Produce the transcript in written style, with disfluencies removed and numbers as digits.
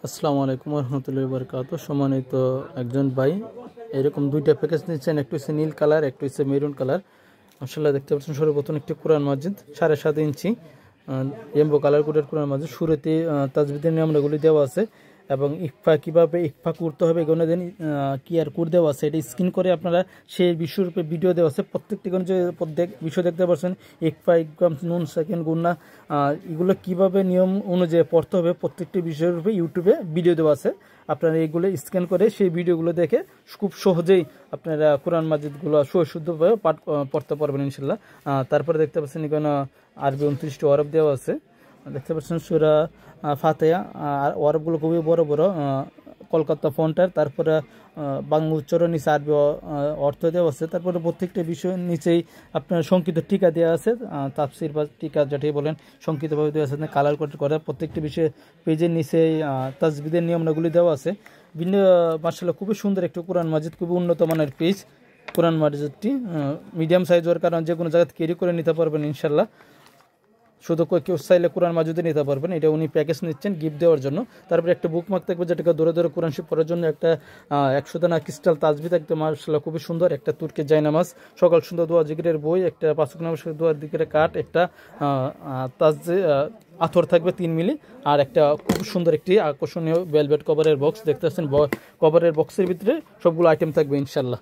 আসসালামু আলাইকুম রহমতুল্লাহি বারাকাতুহু। সম্মানিত একজন ভাই এরকম দুইটা প্যাকেজ নিচ্ছেন, একটা হচ্ছে নীল কালার, একটা হচ্ছে মেরুন কালার। মাশাআল্লাহ দেখতে পাচ্ছেন সর্বপ্রথম একটি কোরআন মাজিদ 7.5 ইঞ্চি এমবো কালার কোডের কোরআন মাজিদ। শুরুতে তাজবিদের নিয়মগুলি দেওয়া আছে এবং ইকফা কিভাবে ইকফা করতে হবে এগুলো দেন কিআর কোড দেওয়া আছে। এটা স্ক্রিন করে আপনারা সেই বিষয়রূপে ভিডিও দেওয়া আছে। প্রত্যেকটি যে প্রত্যেক বিষয় দেখতে পাচ্ছেন ইকফা ইকফাম নুন সেকেন্ড গুন্না এগুলো কিভাবে নিয়ম অনুযায়ী পড়তে হবে প্রত্যেকটি বিষয়ের উপরে ইউটিউবে ভিডিও দেওয়া আছে। আপনারা এইগুলো স্ক্যান করে সেই ভিডিওগুলো দেখে খুব সহজেই আপনারা কোরআন মাজিদগুলো শুদ্ধভাবে পড়তে পারবেন ইনশাল্লাহ। তারপরে দেখতে পাচ্ছেন এখানে আরবি 29টি ওয়ারব দেওয়া আছে। দেখতে পাচ্ছেন সূরা ফাতিহা আর ওয়ারবগুলো খুবই বড় বড় কলকাতা ফন্টার। তারপরে বাংলা উচ্চারণ নিচে আরবি অর্থ দেওয়া আছে। তারপরে প্রত্যেকটা বিষয় নিচেই আপনার সংক্ষিপ্ত টিকা দেওয়া আছে, তাফসির বা টিকা যেটাই বলেন সংক্ষিপ্তভাবে দেওয়া আছে। কালার কোড করা প্রত্যেকটি বিষয়ে পেজের নিচেই তাজবিদের নিয়মগুলি দেওয়া আছে। ভিন্ন মাশাআল্লাহ খুবই সুন্দর একটি কোরআন মাজিদ, খুবই উন্নত মানের পেজ। কোরআন মাজিদটি মিডিয়াম সাইজ হওয়ার কারণে যে কোনো জায়গায় ক্যারি করে নিতে পারবেন ইনশাল্লাহ। শুধু কেউ চাইলে কোরআন মাজিদে নিতে পারবেন। এটা উনি প্যাকেজ নিচ্ছেন গিফট দেওয়ার জন্য। তারপরে একটা বুকমার্ক থাকবে যেটাকে ধরে ধরে কোরআন শিব পড়ার জন্য, একটা 100 দানা ক্রিস্টাল তাজবি থাকবে মাশাআল্লাহ খুবই সুন্দর, একটা তুর্কি জায়নামাজ, সকাল সুন্দর দোয়া জিকিরের বই, একটা 5 ওয়াক্ত নামাজ দোয়া জিকিরের কাঠ, একটা আথর থাকবে 3 মিলি, আর একটা খুব সুন্দর একটি আকর্ষণীয় ভেলভেট কভারের বক্স। দেখতে পাচ্ছেন কভারের বক্সের ভিতরে সবগুলো আইটেম থাকবে ইনশাল্লাহ।